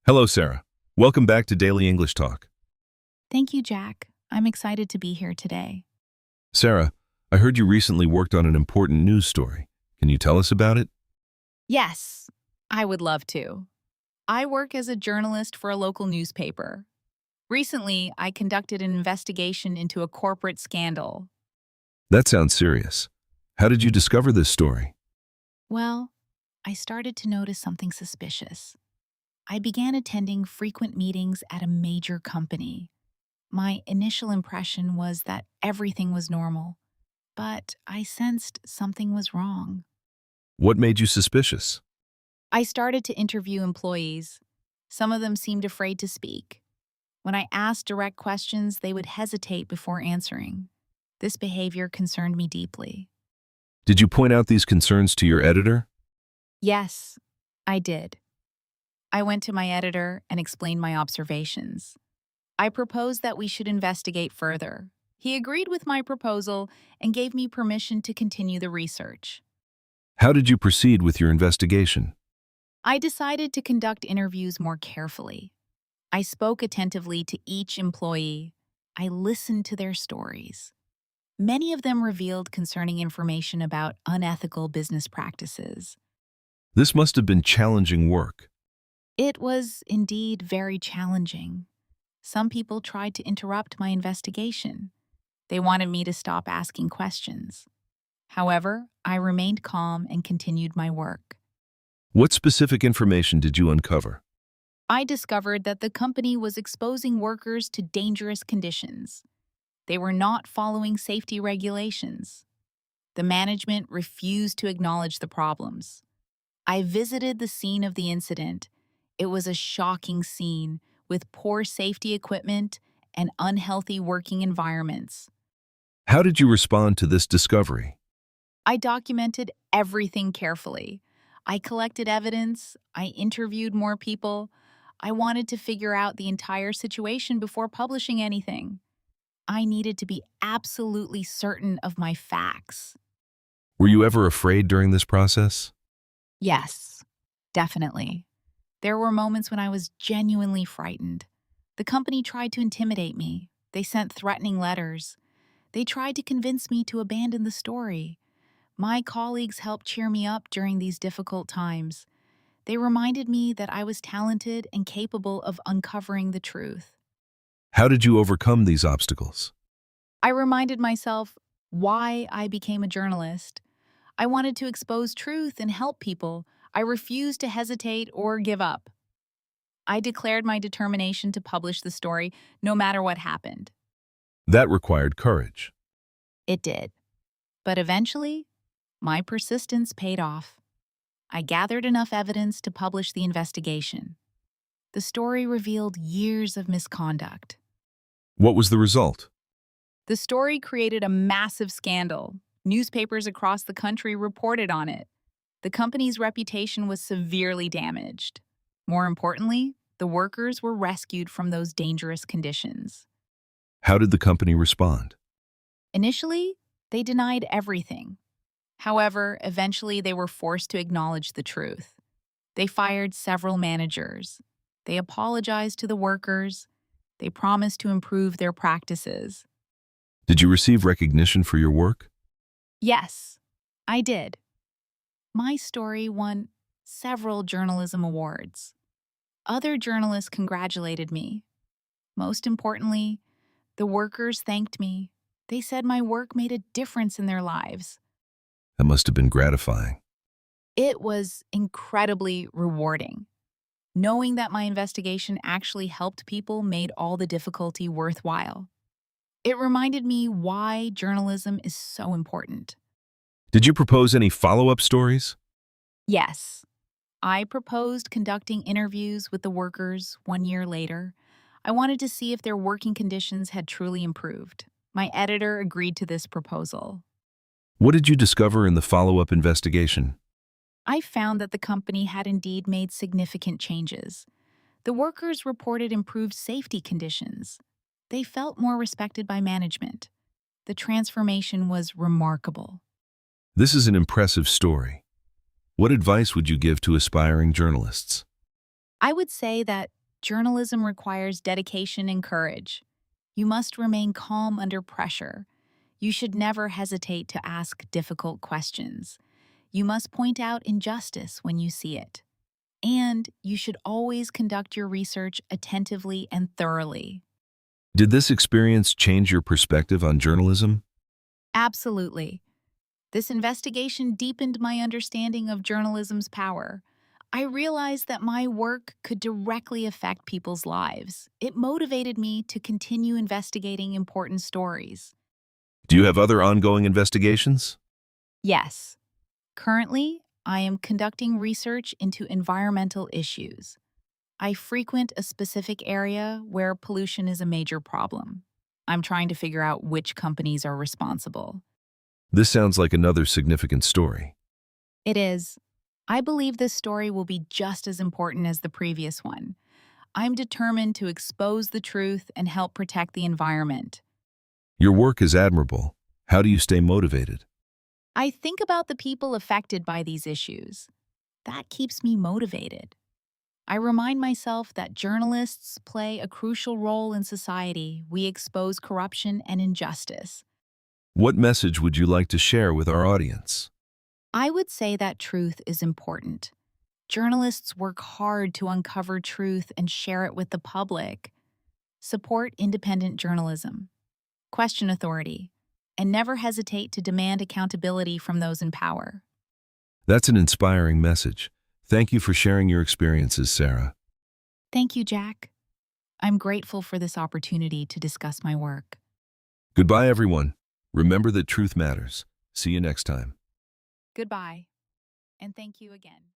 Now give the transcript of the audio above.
Hello, Sarah. Welcome back to Daily English Talk. Thank you, Jack. I'm excited to be here today. Sarah, I heard you recently worked on an important news story. Can you tell us about it? Yes, I would love to. I work as a journalist for a local newspaper. Recently, I conducted an investigation into a corporate scandal. That sounds serious. How did you discover this story? Well, I started to notice something suspicious. I began attending frequent meetings at a major company. My initial impression was that everything was normal, but I sensed something was wrong. What made you suspicious? I started to interview employees. Some of them seemed afraid to speak. When I asked direct questions, they would hesitate before answering. This behavior concerned me deeply. Did you point out these concerns to your editor? Yes, I did. I went to my editor and explained my observations. I proposed that we should investigate further. He agreed with my proposal and gave me permission to continue the research. How did you proceed with your investigation? I decided to conduct interviews more carefully. I spoke attentively to each employee. I listened to their stories. Many of them revealed concerning information about unethical business practices. This must have been challenging work. It was indeed very challenging. Some people tried to interrupt my investigation. They wanted me to stop asking questions. However, I remained calm and continued my work. What specific information did you uncover? I discovered that the company was exposing workers to dangerous conditions. They were not following safety regulations. The management refused to acknowledge the problems. I visited the scene of the incident. It was a shocking scene with poor safety equipment and unhealthy working environments. How did you respond to this discovery? I documented everything carefully. I collected evidence. I interviewed more people. I wanted to figure out the entire situation before publishing anything. I needed to be absolutely certain of my facts. Were you ever afraid during this process? Yes, definitely. There were moments when I was genuinely frightened. The company tried to intimidate me. They sent threatening letters. They tried to convince me to abandon the story. My colleagues helped cheer me up during these difficult times. They reminded me that I was talented and capable of uncovering the truth. How did you overcome these obstacles? I reminded myself why I became a journalist. I wanted to expose truth and help people. I refused to hesitate or give up. I declared my determination to publish the story no matter what happened. That required courage. It did. But eventually, my persistence paid off. I gathered enough evidence to publish the investigation. The story revealed years of misconduct. What was the result? The story created a massive scandal. Newspapers across the country reported on it. The company's reputation was severely damaged. More importantly, the workers were rescued from those dangerous conditions. How did the company respond? Initially, they denied everything. However, eventually they were forced to acknowledge the truth. They fired several managers. They apologized to the workers. They promised to improve their practices. Did you receive recognition for your work? Yes, I did. My story won several journalism awards. Other journalists congratulated me. Most importantly, the workers thanked me. They said my work made a difference in their lives. That must have been gratifying. It was incredibly rewarding. Knowing that my investigation actually helped people made all the difficulty worthwhile. It reminded me why journalism is so important. Did you propose any follow-up stories? Yes, I proposed conducting interviews with the workers 1 year later. I wanted to see if their working conditions had truly improved. My editor agreed to this proposal. What did you discover in the follow-up investigation? I found that the company had indeed made significant changes. The workers reported improved safety conditions. They felt more respected by management. The transformation was remarkable. This is an impressive story. What advice would you give to aspiring journalists? I would say that Journalism requires dedication and courage. You must remain calm under pressure. You should never hesitate to ask difficult questions. You must point out injustice when you see it. And you should always conduct your research attentively and thoroughly. Did this experience change your perspective on journalism? Absolutely. This investigation deepened my understanding of journalism's power. I realized that my work could directly affect people's lives. It motivated me to continue investigating important stories. Do you have other ongoing investigations? Yes, currently, I am conducting research into environmental issues. I frequent a specific area where pollution is a major problem. I'm trying to figure out which companies are responsible. This sounds like another significant story. It is. I believe this story will be just as important as the previous one. I'm determined to expose the truth and help protect the environment. Your work is admirable. How do you stay motivated? I think about the people affected by these issues. That keeps me motivated. I remind myself that journalists play a crucial role in society. We expose corruption and injustice. What message would you like to share with our audience? I would say that truth is important. Journalists work hard to uncover truth and share it with the public. Support independent journalism. Question authority. And never hesitate to demand accountability from those in power. That's an inspiring message. Thank you for sharing your experiences, Sarah. Thank you, Jack. I'm grateful for this opportunity to discuss my work. Goodbye, everyone. Remember that truth matters. See you next time. Goodbye, and thank you again.